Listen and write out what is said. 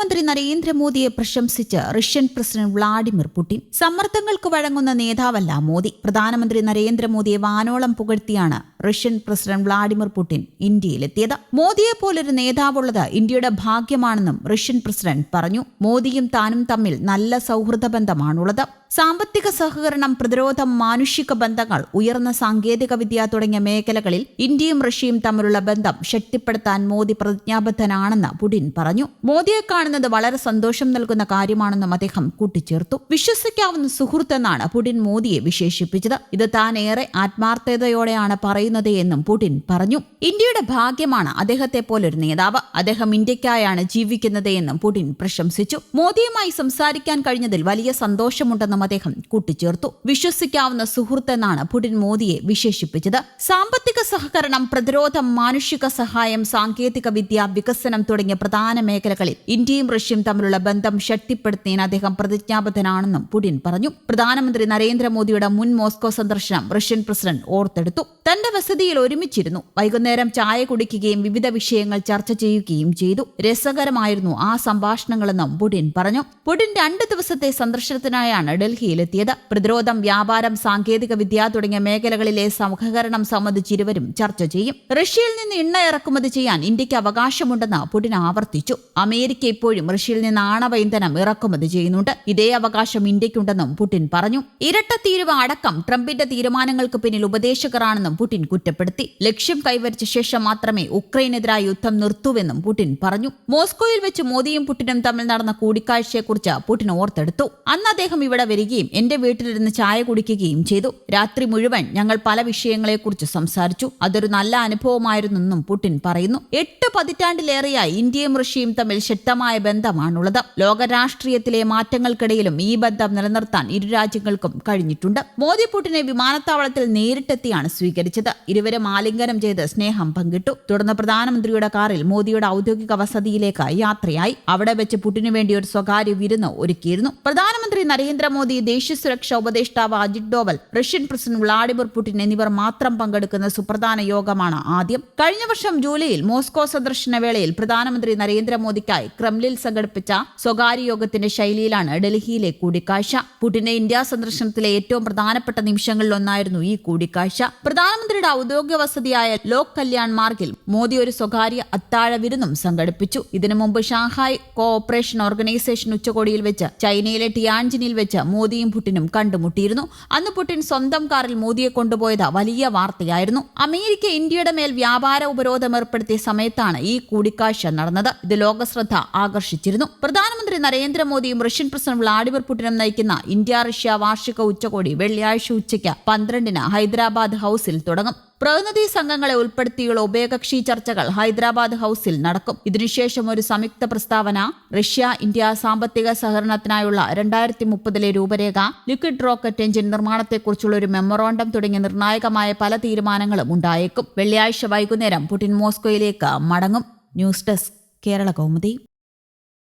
പ്രധാനമന്ത്രി നരേന്ദ്രമോദിയെ പ്രശംസിച്ച് റഷ്യൻ പ്രസിഡന്റ് വ്ളാഡിമിർ പുടിൻ. സമ്മർദ്ദങ്ങൾക്ക് വഴങ്ങുന്ന നേതാവല്ല മോദി. പ്രധാനമന്ത്രി നരേന്ദ്രമോദിയെ വാനോളം പുകഴ്ത്തിയാണ് റഷ്യൻ പ്രസിഡന്റ് വ്ളാഡിമിർ പുടിൻ ഇന്ത്യയിലെത്തിയത്. മോദിയെപ്പോലൊരു നേതാവുള്ളത് ഇന്ത്യയുടെ ഭാഗ്യമാണെന്നും റഷ്യൻ പ്രസിഡന്റ് പറഞ്ഞു. മോദിയും താനും തമ്മിൽ നല്ല സൗഹൃദ ബന്ധമാണുള്ളത്. സാമ്പത്തിക സഹകരണം, പ്രതിരോധം, മാനുഷിക ബന്ധങ്ങൾ, ഉയർന്ന സാങ്കേതിക വിദ്യ തുടങ്ങിയ മേഖലകളിൽ ഇന്ത്യയും റഷ്യയും തമ്മിലുള്ള ബന്ധം ശക്തിപ്പെടുത്താൻ മോദി പ്രതിജ്ഞാബദ്ധനാണെന്ന് പുടിൻ പറഞ്ഞു. മോദിയെ കാണുന്നത് വളരെ സന്തോഷം നൽകുന്ന കാര്യമാണെന്നും അദ്ദേഹം കൂട്ടിച്ചേർത്തു. വിശ്വസിക്കാവുന്ന സുഹൃത്തെന്നാണ് പുടിൻ മോദിയെ വിശേഷിപ്പിച്ചത്. ഇത് താൻ ഏറെ ആത്മാർത്ഥതയോടെയാണ് പറയുന്നത് എന്നും പുടിൻ പറഞ്ഞു. ഇന്ത്യയുടെ ഭാഗ്യമാണ് അദ്ദേഹത്തെ പോലൊരു നേതാവ്. അദ്ദേഹം ഇന്ത്യക്കായാണ് ജീവിക്കുന്നത് എന്നും പുടിൻ പ്രശംസിച്ചു. മോദിയുമായി സംസാരിക്കാൻ കഴിഞ്ഞതിൽ വലിയ സന്തോഷമുണ്ടെന്നും അദ്ദേഹം കൂട്ടിച്ചേർത്തു. വിശ്വസിക്കാവുന്ന സുഹൃത്തെന്നാണ് പുടിൻ മോദിയെ വിശേഷിപ്പിച്ചത്. സാമ്പത്തിക സഹകരണം, പ്രതിരോധം, മാനുഷിക സഹായം, സാങ്കേതിക വിദ്യ, വികസനം തുടങ്ങിയ പ്രധാന മേഖലകളിൽ ഇന്ത്യയും റഷ്യയും തമ്മിലുള്ള ബന്ധം ശക്തിപ്പെടുത്താൻ അദ്ദേഹം പ്രതിജ്ഞാബദ്ധനാണെന്നും പുടിൻ പറഞ്ഞു. പ്രധാനമന്ത്രി നരേന്ദ്രമോദിയുടെ മുൻ മോസ്കോ സന്ദർശനം റഷ്യൻ പ്രസിഡന്റ് ഓർത്തെടുത്തു. തന്റെ വസതിയിൽ ഒരുമിച്ചിരുന്നു. വൈകുന്നേരം ചായ കുടിക്കുകയും വിവിധ വിഷയങ്ങൾ ചർച്ച ചെയ്യുകയും ചെയ്തു. രസകരമായിരുന്നു ആ സംഭാഷണങ്ങളെന്നും പുടിൻ പറഞ്ഞു. പുടിൻ 2 ദിവസത്തെ സന്ദർശനത്തിനായാണ് ഡൽഹിയിലെത്തിയത്. പ്രതിരോധം, വ്യാപാരം, സാങ്കേതിക വിദ്യ തുടങ്ങിയ മേഖലകളിലെ സഹകരണം സംബന്ധിച്ച് ഇരുവരും ചർച്ച ചെയ്യും. റഷ്യയിൽ നിന്ന് എണ്ണ ഇറക്കുമതി ചെയ്യാൻ ഇന്ത്യക്ക് അവകാശമുണ്ടെന്ന് പുടിൻ ആവർത്തിച്ചു. അമേരിക്ക ഇപ്പോഴും റഷ്യയിൽ നിന്ന് ആണവ ഇന്ധനം ഇറക്കുമതി ചെയ്യുന്നുണ്ട്. ഇതേ അവകാശം ഇന്ത്യക്കുണ്ടെന്നും പുടിൻ പറഞ്ഞു. ഇരട്ട തീരുവ അടക്കം ട്രംപിന്റെ തീരുമാനങ്ങൾക്ക് പിന്നിൽ ഉപദേശകരാണെന്നും പുടിൻ കുറ്റപ്പെടുത്തി. ലക്ഷ്യം കൈവരിച്ച ശേഷം മാത്രമേ ഉക്രൈനെതിരായ യുദ്ധം നിർത്തൂവെന്നും പുടിൻ പറഞ്ഞു. മോസ്കോയിൽ വെച്ച് മോദിയും പുടിനും തമ്മിൽ നടന്ന കൂടിക്കാഴ്ചയെക്കുറിച്ച് പുടിൻ ഓർത്തെടുത്തു. അന്ന് അദ്ദേഹം ഇവിടെ വരികയും എന്റെ വീട്ടിലിരുന്ന് ചായ കുടിക്കുകയും ചെയ്തു. രാത്രി മുഴുവൻ ഞങ്ങൾ പല വിഷയങ്ങളെക്കുറിച്ച് സംസാരിച്ചു. അതൊരു നല്ല അനുഭവമായിരുന്നെന്നും പുടിൻ പറയുന്നു. 8 പതിറ്റാണ്ടിലേറെയായി ഇന്ത്യയും റഷ്യയും തമ്മിൽ ശക്തമായ ബന്ധമാണുള്ളത്. ലോക രാഷ്ട്രീയത്തിലെ മാറ്റങ്ങൾക്കിടയിലും ഈ ബന്ധം നിലനിർത്താൻ ഇരു രാജ്യങ്ങൾക്കും കഴിഞ്ഞിട്ടുണ്ട്. മോദി പുടിനെ വിമാനത്താവളത്തിൽ നേരിട്ടെത്തിയാണ് സ്വീകരിച്ചത്. ഇരുവരും ആലിംഗനം ചെയ്ത് സ്നേഹം പങ്കിട്ടു. തുടർന്ന് പ്രധാനമന്ത്രിയുടെ കാറിൽ മോദിയുടെ ഔദ്യോഗിക വസതിയിലേക്ക് യാത്രയായി. അവിടെ വെച്ച് പുടിനു വേണ്ടി ഒരു സ്വകാര്യ വിരുന്ന് ഒരുക്കിയിരുന്നു. പ്രധാനമന്ത്രി നരേന്ദ്രമോദി, ദേശീയ സുരക്ഷാ ഉപദേഷ്ടാവ് Ajith Doval, Russian president Vladimir Putin എന്നിവർ മാത്രം പങ്കെടുക്കുന്ന സുപ്രധാന യോഗമാണ് ആദ്യം. കഴിഞ്ഞ വർഷം ജൂലൈയിൽ മോസ്കോ സന്ദർശന വേളയിൽ പ്രധാനമന്ത്രി നരേന്ദ്രമോദിക്കായി ക്രെംലിനിൽ സംഘടിപ്പിച്ച സ്വകാര്യ യോഗത്തിന്റെ ശൈലിയിലാണ് ഡൽഹിയിലെ കൂടിക്കാഴ്ച. പുടിന്റെ ഇന്ത്യ സന്ദർശനത്തിലെ ഏറ്റവും പ്രധാനപ്പെട്ട നിമിഷങ്ങളിലൊന്നായിരുന്നു ഈ കൂടിക്കാഴ്ച. പ്രധാനമന്ത്രിയുടെ ഔദ്യോഗിക വസതിയായ ലോക് കല്യാൺ മാർഗിൽ മോദി ഒരു സ്വകാര്യ അത്താഴ വിരുന്നും സംഘടിപ്പിച്ചു. ഇതിനു മുമ്പ് ഷാങ്ഹായ് കോഓപ്പറേഷൻ ഓർഗനൈസേഷൻ ഉച്ചകോടിയിൽ വെച്ച് ചൈനയിലെ ടിയാൻജിനിൽ വെച്ച് മോദിയും പുടിനും കണ്ടുമുട്ടിയിരുന്നു. അന്ന് പുടിൻ സ്വന്തം കാറിൽ മോദിയെ കൊണ്ടുപോയത് വലിയ വാർത്തയായിരുന്നു. അമേരിക്ക ഇന്ത്യയുടെ മേൽ വ്യാപാര ഉപരോധം ഏർപ്പെടുത്തിയ സമയത്താണ് ഈ കൂടിക്കാഴ്ച നടന്നത്. ഇത് ലോകശ്രദ്ധ ആകർഷിച്ചിരുന്നു. പ്രധാനമന്ത്രി നരേന്ദ്രമോദിയും റഷ്യൻ പ്രസിഡന്റ് വ്ളാഡിമിർ പുടിനും നയിക്കുന്ന ഇന്ത്യ റഷ്യ വാർഷിക ഉച്ചകോടി വെള്ളിയാഴ്ച ഉച്ചയ്ക്ക് 12-ന് ഹൈദരാബാദ് ഹൌസിൽ തുടങ്ങും. പ്രതിനിധി സംഘങ്ങളെ ഉൾപ്പെടുത്തിയുള്ള ഉഭയകക്ഷി ചർച്ചകൾ ഹൈദരാബാദ് ഹൌസിൽ നടക്കും. ഇതിനുശേഷം ഒരു സംയുക്ത പ്രസ്താവന, റഷ്യ ഇന്ത്യ സാമ്പത്തിക സഹകരണത്തിനായുള്ള 2030 രൂപരേഖ, ലിക്വിഡ് റോക്കറ്റ് എഞ്ചിൻ നിർമ്മാണത്തെക്കുറിച്ചുള്ള ഒരു മെമ്മോറാണ്ടം തുടങ്ങിയ നിർണായകമായ പല തീരുമാനങ്ങളും ഉണ്ടായേക്കും. വെള്ളിയാഴ്ച വൈകുന്നേരം പുടിൻ മോസ്കോയിലേക്ക് മടങ്ങും. News desk, Kerala Kaumudi.